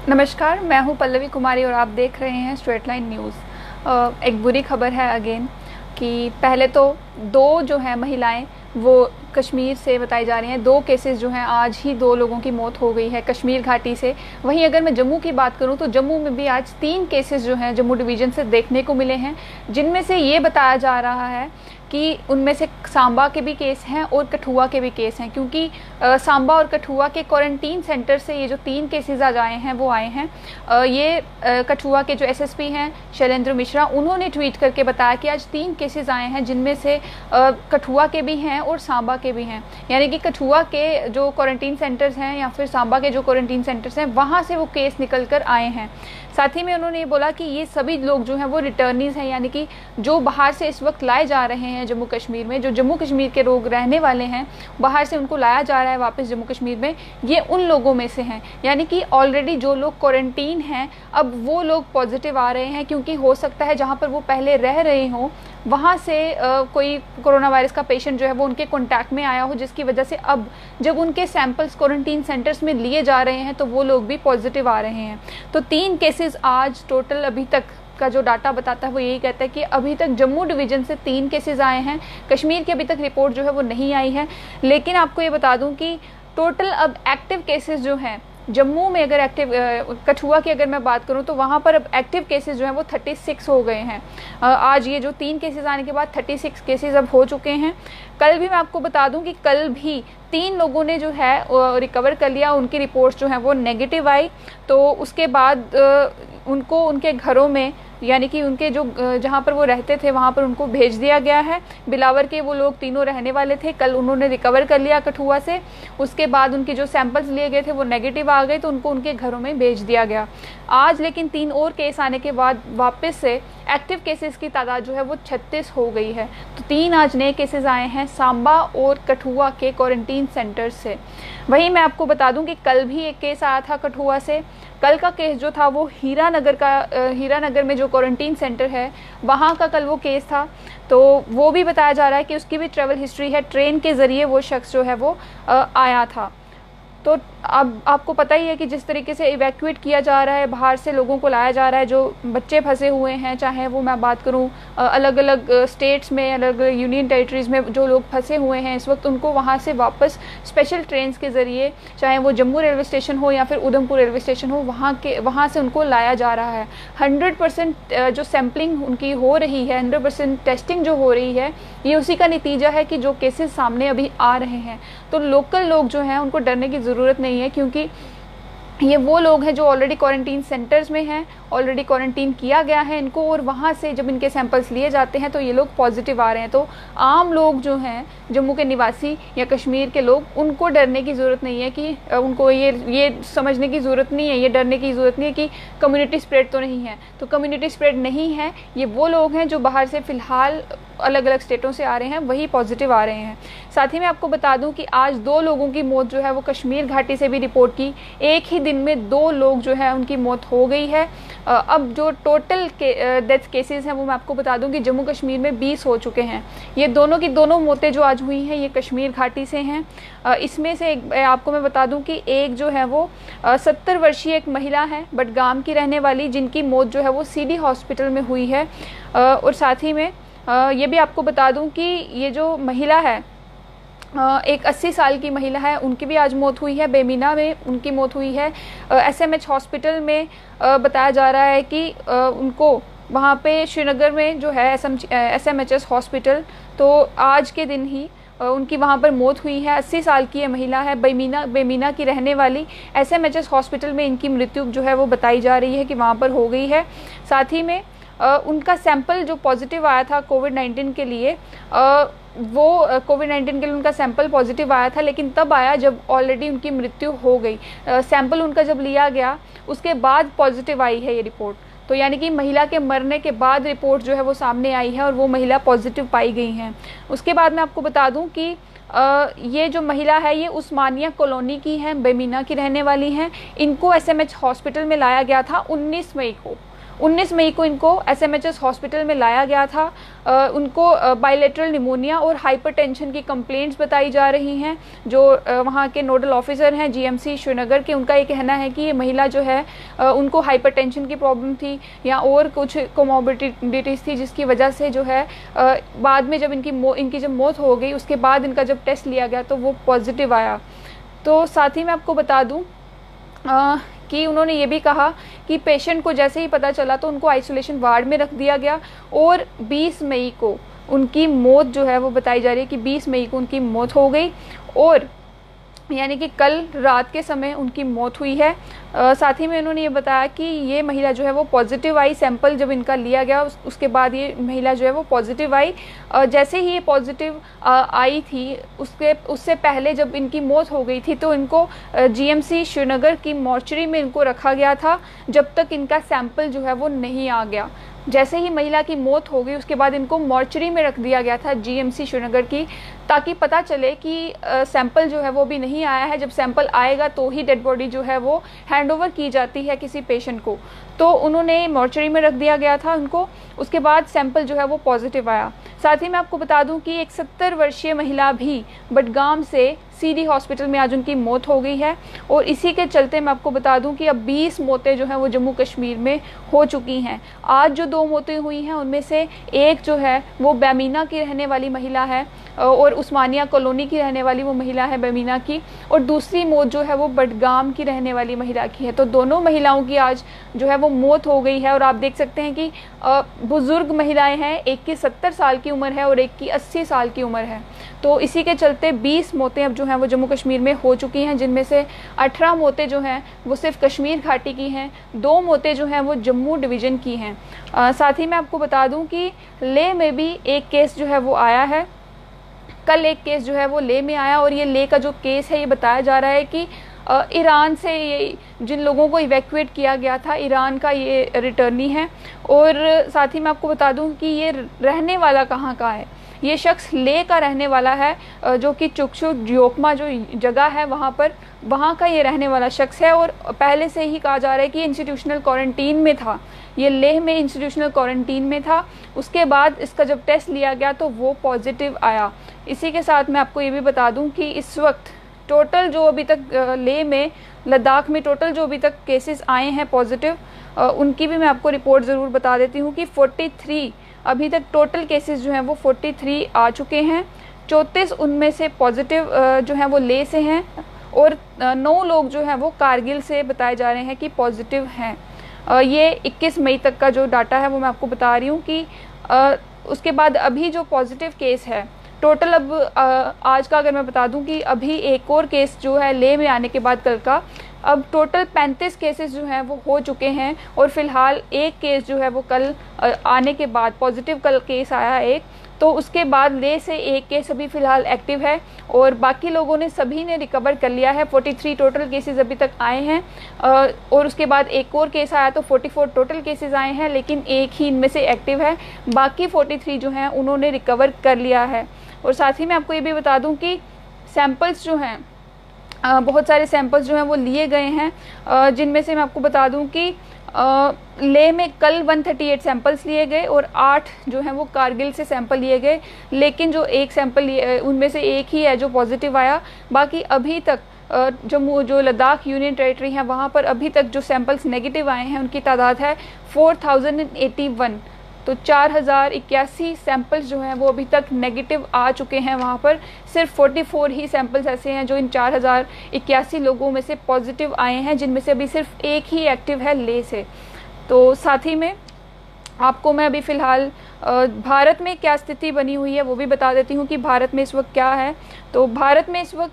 नमस्कार, मैं हूं पल्लवी कुमारी और आप देख रहे हैं स्ट्रेट लाइन न्यूज़। एक बुरी खबर है अगेन कि पहले तो दो जो हैं महिलाएं वो कश्मीर से बताई जा रही हैं। दो केसेस जो हैं, आज ही दो लोगों की मौत हो गई है कश्मीर घाटी से। वहीं अगर मैं जम्मू की बात करूं तो जम्मू में भी आज 3 केसेस जो हैं जम्मू डिवीज़न से देखने को मिले हैं, जिनमें से ये बताया जा रहा है कि उनमें से सांबा के भी केस हैं और कठुआ के भी केस हैं, क्योंकि सांबा और कठुआ के क्वारंटीन सेंटर से ये जो 3 केसेस आज आए हैं वो आए हैं। कठुआ के जो एसएसपी हैं शैलेंद्र मिश्रा, उन्होंने ट्वीट करके बताया कि आज 3 केसेस आए हैं, जिनमें से कठुआ के भी हैं और सांबा के भी हैं। यानी कि कठुआ के जो क्वारंटीन सेंटर्स हैं या फिर सांबा के जो क्वारंटीन सेंटर्स हैं, वहाँ से वो केस निकल कर आए हैं। साथ ही में उन्होंने ये बोला कि ये सभी लोग जो हैं वो रिटर्नीज हैं, यानी कि जो बाहर से इस वक्त लाए जा रहे हैं जम्मू कश्मीर में, जो जम्मू कश्मीर के लोग रहने वाले हैं, बाहर से उनको लाया जा रहा है वापस जम्मू कश्मीर में, ये उन लोगों में से हैं। यानी कि ऑलरेडी जो लोग क्वारंटीन हैं, अब वो लोग पॉजिटिव आ रहे हैं, क्योंकि हो सकता है जहाँ पर वो पहले रह रहे हों वहाँ से कोई कोरोना वायरस का पेशेंट जो है वो उनके कॉन्टैक्ट में आया हो, जिसकी वजह से अब जब उनके सैंपल्स क्वारंटीन सेंटर्स में लिए जा रहे हैं तो वो लोग भी पॉजिटिव आ रहे हैं। तो 3 केसेस आज टोटल अभी तक का जो डाटा बताता है वो यही कहता है कि अभी तक जम्मू डिवीज़न से 3 केसेस आए हैं। कश्मीर की अभी तक रिपोर्ट जो है वो नहीं आई है। लेकिन आपको ये बता दूं कि टोटल अब एक्टिव केसेस जो हैं जम्मू में, अगर कठुआ की अगर मैं बात करूं तो वहां पर अब एक्टिव केसेस जो हैं वो 36 हो गए हैं। आज ये जो 3 केसेस आने के बाद 36 केसेस अब हो चुके हैं। कल भी मैं आपको बता दूं कि कल भी 3 लोगों ने जो है रिकवर कर लिया, उनकी रिपोर्ट्स जो हैं वो नेगेटिव आई। तो उसके बाद उनको उनके घरों में, यानी कि उनके जो जहाँ पर वो रहते थे वहाँ पर उनको भेज दिया गया है। बिलावर के वो लोग तीनों रहने वाले थे, कल उन्होंने रिकवर कर लिया कठुआ से। उसके बाद उनके जो सैंपल्स लिए गए थे वो नेगेटिव आ गए, तो उनको उनके घरों में भेज दिया गया। आज लेकिन 3 और केस आने के बाद वापस से एक्टिव केसेस की तादाद जो है वो 36 हो गई है। तो 3 आज नए केसेस आए हैं सांबा और कठुआ के क्वारंटीन सेंटर से। वहीं मैं आपको बता दूं कि कल भी एक केस आया था कठुआ से। कल का केस जो था वो हीरानगर में जो क्वारंटीन सेंटर है वहाँ का कल वो केस था। तो वो भी बताया जा रहा है कि उसकी भी ट्रैवल हिस्ट्री है, ट्रेन के ज़रिए वो शख्स जो है वो आया था। तो अब आपको पता ही है कि जिस तरीके से इवैक्यूएट किया जा रहा है, बाहर से लोगों को लाया जा रहा है, जो बच्चे फंसे हुए हैं, चाहे वो मैं बात करूं अलग अलग स्टेट्स में, अलग अलग यूनियन टेरिटरीज़ में जो लोग फंसे हुए हैं इस वक्त, उनको वहां से वापस स्पेशल ट्रेन के ज़रिए, चाहे वो जम्मू रेलवे स्टेशन हो या फिर उधमपुर रेलवे स्टेशन हो, वहाँ से उनको लाया जा रहा है। 100% जो सैम्पलिंग उनकी हो रही है, 100% टेस्टिंग जो हो रही है, ये उसी का नतीजा है कि जो केसेस सामने अभी आ रहे हैं। तो लोकल लोग जो हैं उनको डरने की ज़रूरत नहीं है, क्योंकि ये वो लोग हैं जो ऑलरेडी क्वारंटीन सेंटर्स में हैं, ऑलरेडी क्वारंटीन किया गया है इनको, और वहाँ से जब इनके सैंपल्स लिए जाते हैं तो ये लोग पॉजिटिव आ रहे हैं। तो आम लोग जो हैं, जम्मू के निवासी या कश्मीर के लोग, उनको डरने की ज़रूरत नहीं है कि उनको ये समझने की ज़रूरत नहीं है, ये डरने की ज़रूरत नहीं है कि कम्युनिटी स्प्रेड तो नहीं है। तो कम्युनिटी स्प्रेड नहीं है, ये वो लोग हैं जो बाहर से फ़िलहाल अलग अलग स्टेटों से आ रहे हैं, वही पॉजिटिव आ रहे हैं। साथ ही मैं आपको बता दूं कि आज 2 लोगों की मौत जो है वो कश्मीर घाटी से भी रिपोर्ट की। एक ही दिन में 2 लोग जो है उनकी मौत हो गई है। अब जो टोटल डेथ केसेस हैं वो मैं आपको बता दूं कि जम्मू कश्मीर में 20 हो चुके हैं। ये दोनों की दोनों मौतें जो आज हुई हैं ये कश्मीर घाटी से हैं। इसमें से आपको मैं बता दूं कि एक जो है वो 70 वर्षीय एक महिला है, बडगाम की रहने वाली, जिनकी मौत जो है वो सीडी हॉस्पिटल में हुई है। और साथ ही में ये भी आपको बता दूं कि ये जो महिला है, एक 80 साल की महिला है, उनकी भी आज मौत हुई है। बेमीना में उनकी मौत हुई है। एसएमएच हॉस्पिटल में बताया जा रहा है कि उनको वहाँ पे श्रीनगर में जो है एसएमएचएस हॉस्पिटल, तो आज के दिन ही उनकी वहाँ पर मौत हुई है। 80 साल की ये महिला है, बेमीना की रहने वाली। एसएमएचएस हॉस्पिटल में इनकी मृत्यु जो है वो बताई जा रही है कि वहाँ पर हो गई है। साथ ही में उनका सैंपल जो पॉजिटिव आया था कोविड-19 के लिए, वो कोविड-19 के लिए उनका सैंपल पॉजिटिव आया था, लेकिन तब आया जब ऑलरेडी उनकी मृत्यु हो गई। सैंपल उनका जब लिया गया उसके बाद पॉजिटिव आई है ये रिपोर्ट। तो यानी कि महिला के मरने के बाद रिपोर्ट जो है वो सामने आई है और वो महिला पॉजिटिव पाई गई हैं। उसके बाद मैं आपको बता दूं कि ये जो महिला है ये उस्मानिया कॉलोनी की है, बेमीना की रहने वाली हैं। इनको एसएमएच हॉस्पिटल में लाया गया था 19 मई को, 19 मई को इनको SMHS हॉस्पिटल में लाया गया था। उनको बायलेटरल निमोनिया और हाइपरटेंशन की कंप्लेंट्स बताई जा रही हैं। जो वहाँ के नोडल ऑफिसर हैं GMC श्रीनगर के, उनका ये कहना है कि ये महिला जो है उनको हाइपरटेंशन की प्रॉब्लम थी या और कुछ कोमोर्बिडिटीज़ थी, जिसकी वजह से जो है बाद में जब इनकी जब मौत हो गई उसके बाद इनका जब टेस्ट लिया गया तो वो पॉजिटिव आया। तो साथ ही मैं आपको बता दूं कि उन्होंने ये भी कहा कि पेशेंट को जैसे ही पता चला तो उनको आइसोलेशन वार्ड में रख दिया गया और 20 मई को उनकी मौत जो है वो बताई जा रही है कि 20 मई को उनकी मौत हो गई और यानी कि कल रात के समय उनकी मौत हुई है। साथ ही में उन्होंने ये बताया कि ये महिला जो है वो पॉजिटिव आई, सैंपल जब इनका लिया गया उसके बाद ये महिला जो है वो पॉजिटिव आई। जैसे ही ये पॉजिटिव आई थी उससे पहले जब इनकी मौत हो गई थी तो इनको GMC श्रीनगर की मॉर्चरी में इनको रखा गया था जब तक इनका सैंपल जो है वो नहीं आ गया। जैसे ही महिला की मौत हो गई उसके बाद इनको मॉर्चरी में रख दिया गया था GMC श्रीनगर की, ताकि पता चले कि सैंपल जो है वो भी नहीं आया है। जब सैंपल आएगा तो ही डेड बॉडी जो है वो हैंडओवर की जाती है किसी पेशेंट को। तो उन्होंने मॉर्चरी में रख दिया गया था उनको, उसके बाद सैंपल जो है वो पॉजिटिव आया। साथ ही मैं आपको बता दूं कि एक 70 वर्षीय महिला भी बडगाम से CD हॉस्पिटल में आज उनकी मौत हो गई है और इसी के चलते मैं आपको बता दूं कि अब 20 मौतें जो हैं वो जम्मू कश्मीर में हो चुकी हैं। आज जो 2 मौतें हुई हैं उनमें से एक जो है वो बेमीना की रहने वाली महिला है और उस्मानिया कॉलोनी की रहने वाली वो महिला है बेमीना की, और दूसरी मौत जो है वो बडगाम की रहने वाली महिला की है। तो दोनों महिलाओं की आज जो है वो मौत हो गई है और आप देख सकते हैं कि बुजुर्ग महिलाएं हैं, एक की 70 साल की उम्र है और एक की 80 साल की उम्र है। तो इसी के चलते 20 मौतें अब जो हैं वो जम्मू कश्मीर में हो चुकी हैं, जिनमें से 18 मौतें जो हैं वो सिर्फ कश्मीर घाटी की हैं, 2 मौतें जो हैं वो जम्मू डिवीज़न की हैं। साथ ही मैं आपको बता दूं कि लेह में भी एक केस जो है वो आया है। कल एक केस जो है वो लेह में आया और ये लेह का जो केस है ये बताया जा रहा है कि ईरान से ये जिन लोगों को इवैक्यूएट किया गया था, ईरान का ये रिटर्नी है। और साथ ही मैं आपको बता दूं कि ये रहने वाला कहाँ का है। ये शख्स लेह का रहने वाला है, जो कि चुकशु योकमा जो जगह है वहाँ का ये रहने वाला शख्स है और पहले से ही कहा जा रहा है कि इंस्टीट्यूशनल क्वारंटीन में था। ये लेह में इंस्टीट्यूशनल क्वारंटीन में था, उसके बाद इसका जब टेस्ट लिया गया तो वो पॉजिटिव आया। इसी के साथ मैं आपको ये भी बता दूं कि इस वक्त टोटल जो अभी तक लेह में, लद्दाख में टोटल जो अभी तक केसेस आए हैं पॉजिटिव, उनकी भी मैं आपको रिपोर्ट ज़रूर बता देती हूँ कि 43 अभी तक टोटल केसेस जो हैं वो 43 आ चुके हैं। 34 उनमें से पॉजिटिव जो हैं वो लेह से हैं और 9 लोग जो हैं वो कारगिल से बताए जा रहे हैं कि पॉजिटिव हैं। ये 21 मई तक का जो डाटा है वो मैं आपको बता रही हूँ कि उसके बाद अभी जो पॉजिटिव केस है टोटल, अब आज का अगर मैं बता दूं कि अभी एक और केस जो है लेह में आने के बाद कल का, अब टोटल 35 केसेस जो हैं वो हो चुके हैं और फिलहाल एक केस जो है वो कल आने के बाद पॉजिटिव कल केस आया एक, तो उसके बाद लेह से एक केस अभी फ़िलहाल एक्टिव है और बाकी लोगों ने सभी ने रिकवर कर लिया है। 43 टोटल केसेस अभी तक आए हैं और उसके बाद एक और केस आया तो 44 टोटल केसेस आए हैं, लेकिन एक ही इनमें से एक्टिव है, बाकी 43 जो हैं उन्होंने रिकवर कर लिया है। और साथ ही मैं आपको ये भी बता दूं कि सैंपल्स जो हैं, बहुत सारे सैंपल्स जो हैं वो लिए गए हैं, जिनमें से मैं आपको बता दूं कि लेह में कल 138 सैंपल्स लिए गए और 8 जो हैं वो कारगिल से सैंपल लिए गए, लेकिन जो एक सैंपल उनमें से एक ही है जो पॉजिटिव आया। बाकी अभी तक जम्मू जो लद्दाख यूनियन टेरिटरी है वहाँ पर अभी तक जो सैंपल्स नेगेटिव आए हैं उनकी तादाद है 4081। तो 4081 सैंपल्स जो हैं वो अभी तक नेगेटिव आ चुके हैं वहाँ पर। सिर्फ 44 ही सैंपल्स ऐसे हैं जो इन 4081 लोगों में से पॉजिटिव आए हैं, जिनमें से अभी सिर्फ एक ही एक्टिव है लेह से। तो साथ ही में आपको मैं अभी फ़िलहाल भारत में क्या स्थिति बनी हुई है वो भी बता देती हूँ कि भारत में इस वक्त क्या है। तो भारत में इस वक्त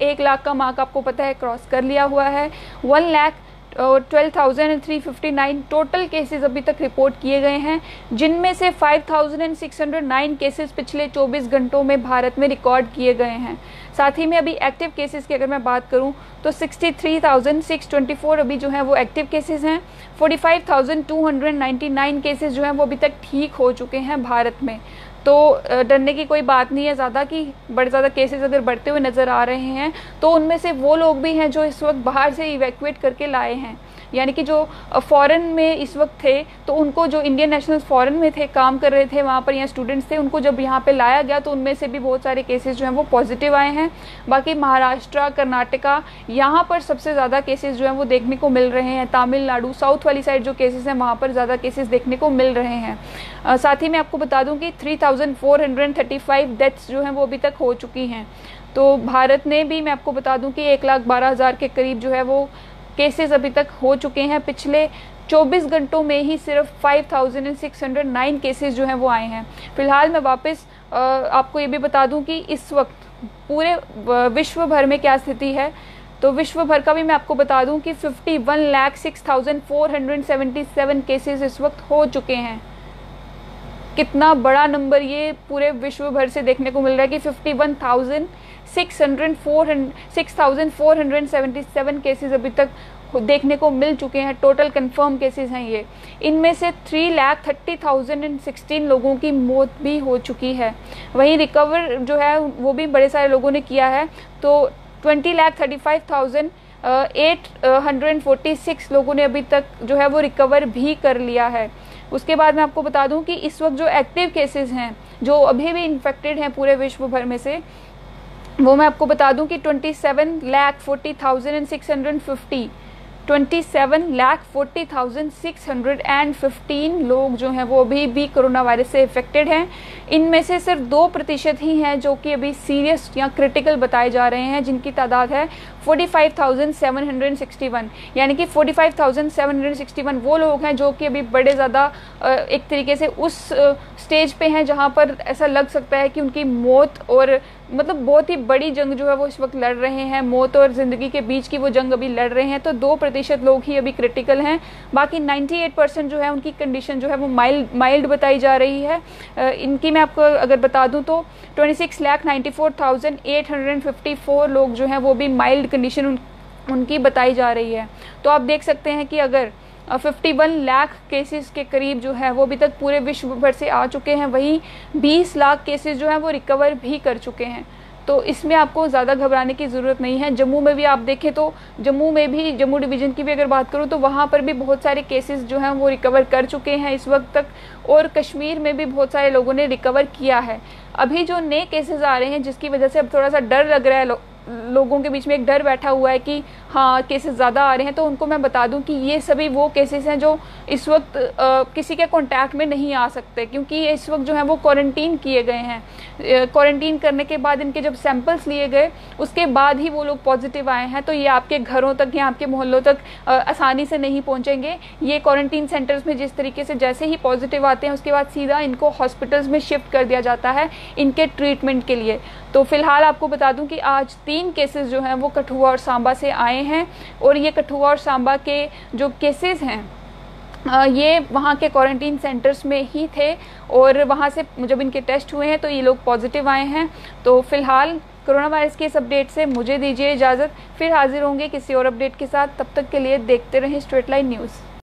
1 लाख का मार्क आपको पता है क्रॉस कर लिया हुआ है। 1,12,359 टोटल केसेस अभी तक रिपोर्ट किए गए हैं, जिनमें से 5,609 केसेस पिछले 24 घंटों में भारत में रिकॉर्ड किए गए हैं। साथ ही में अभी एक्टिव केसेस की अगर मैं बात करूं तो 63,624 अभी जो हैं वो एक्टिव केसेस हैं। 45,299 केसेस जो हैं वो अभी तक ठीक हो चुके हैं भारत में। तो डरने की कोई बात नहीं है ज़्यादा कि बड़े ज़्यादा केसेस अगर बढ़ते हुए नज़र आ रहे हैं तो उनमें से वो लोग भी हैं जो इस वक्त बाहर से इवैक्यूएट करके लाए हैं। यानी कि जो फ़ॉरेन में इस वक्त थे, तो उनको जो इंडियन नेशनल्स फ़ॉरेन में थे, काम कर रहे थे वहाँ पर या स्टूडेंट्स थे, उनको जब यहाँ पे लाया गया तो उनमें से भी बहुत सारे केसेस जो हैं वो पॉजिटिव आए हैं। बाकी महाराष्ट्र, कर्नाटका, यहाँ पर सबसे ज़्यादा केसेस जो हैं वो देखने को मिल रहे हैं। तमिलनाडु साउथ वाली साइड जो केसेस हैं वहाँ पर ज़्यादा केसेस देखने को मिल रहे हैं। साथ ही मैं आपको बता दूं कि 3435 डेथ्स जो हैं वो अभी तक हो चुकी हैं। तो भारत ने भी, मैं आपको बता दूं कि 1,12,000 के करीब जो है वो केसेस अभी तक हो चुके हैं। पिछले 24 घंटों में ही सिर्फ 5609 केसेस जो हैं वो आए हैं। फिलहाल मैं वापस आपको ये भी बता दूं कि इस वक्त पूरे विश्व भर में क्या स्थिति है। तो विश्व भर का भी मैं आपको बता दूं कि 51,06,477 केसेस इस वक्त हो चुके हैं। कितना बड़ा नंबर ये पूरे विश्व भर से देखने को मिल रहा है कि 6,477 केसेस अभी तक देखने को मिल चुके हैं। टोटल कंफर्म केसेस हैं ये। इनमें से 3,30,016 लोगों की मौत भी हो चुकी है। वहीं रिकवर जो है वो भी बड़े सारे लोगों ने किया है। तो 20,35,846 लोगों ने अभी तक जो है वो रिकवर भी कर लिया है। उसके बाद मैं आपको बता दूं कि इस वक्त जो एक्टिव केसेस हैं, जो अभी भी इन्फेक्टेड हैं पूरे विश्व भर में से, वो मैं आपको बता दूं कि 27,40,615 लोग जो हैं वो अभी भी कोरोना वायरस से इफेक्टेड हैं। इनमें से सिर्फ 2% ही हैं जो कि अभी सीरियस या क्रिटिकल बताए जा रहे हैं, जिनकी तादाद है 45,761। यानी कि 45,761 वो लोग हैं जो कि अभी बड़े ज़्यादा एक तरीके से उस स्टेज पे हैं जहाँ पर ऐसा लग सकता है कि उनकी मौत, और मतलब बहुत ही बड़ी जंग जो है वो इस वक्त लड़ रहे हैं, मौत और ज़िंदगी के बीच की वो जंग अभी लड़ रहे हैं। तो 2% लोग ही अभी क्रिटिकल हैं। बाकी 98% जो है उनकी कंडीशन जो है वो माइल्ड बताई जा रही है। इनकी मैं आपको अगर बता दूं तो 26,94,854 लोग जो हैं वो भी माइल्ड कंडीशन उनकी बताई जा रही है। तो आप देख सकते हैं कि अगर 51 लाख केसेस के करीब जो है वो अभी तक पूरे विश्व भर से आ चुके हैं, वहीं 20 लाख केसेस जो हैं वो रिकवर भी कर चुके हैं। तो इसमें आपको ज़्यादा घबराने की ज़रूरत नहीं है। जम्मू में भी आप देखें तो जम्मू में भी, जम्मू डिवीज़न की भी अगर बात करूँ तो वहाँ पर भी बहुत सारे केसेस जो हैं वो रिकवर कर चुके हैं इस वक्त तक, और कश्मीर में भी बहुत सारे लोगों ने रिकवर किया है। अभी जो नए केसेस आ रहे हैं जिसकी वजह से अब थोड़ा सा डर लग रहा है, लोगों के बीच में एक डर बैठा हुआ है कि हाँ केसेस ज़्यादा आ रहे हैं, तो उनको मैं बता दूं कि ये सभी वो केसेस हैं जो इस वक्त किसी के कांटेक्ट में नहीं आ सकते, क्योंकि ये इस वक्त जो है वो क्वारंटीन किए गए हैं। क्वारंटीन करने के बाद इनके जब सैंपल्स लिए गए उसके बाद ही वो लोग पॉजिटिव आए हैं। तो ये आपके घरों तक या आपके मोहल्लों तक आसानी से नहीं पहुँचेंगे। ये क्वारंटीन सेंटर्स में जिस तरीके से जैसे ही पॉजिटिव आते हैं उसके बाद सीधा इनको हॉस्पिटल्स में शिफ्ट कर दिया जाता है इनके ट्रीटमेंट के लिए। तो फिलहाल आपको बता दूं कि आज 3 केसेस जो हैं वो कठुआ और सांबा से आए हैं, और ये कठुआ और सांबा के जो केसेस हैं ये वहाँ के क्वारंटीन सेंटर्स में ही थे, और वहाँ से जब इनके टेस्ट हुए हैं तो ये लोग पॉजिटिव आए हैं। तो फिलहाल कोरोना वायरस के इस अपडेट से मुझे दीजिए इजाज़त। फिर हाजिर होंगे किसी और अपडेट के साथ। तब तक के लिए देखते रहें स्ट्रेट लाइन न्यूज़।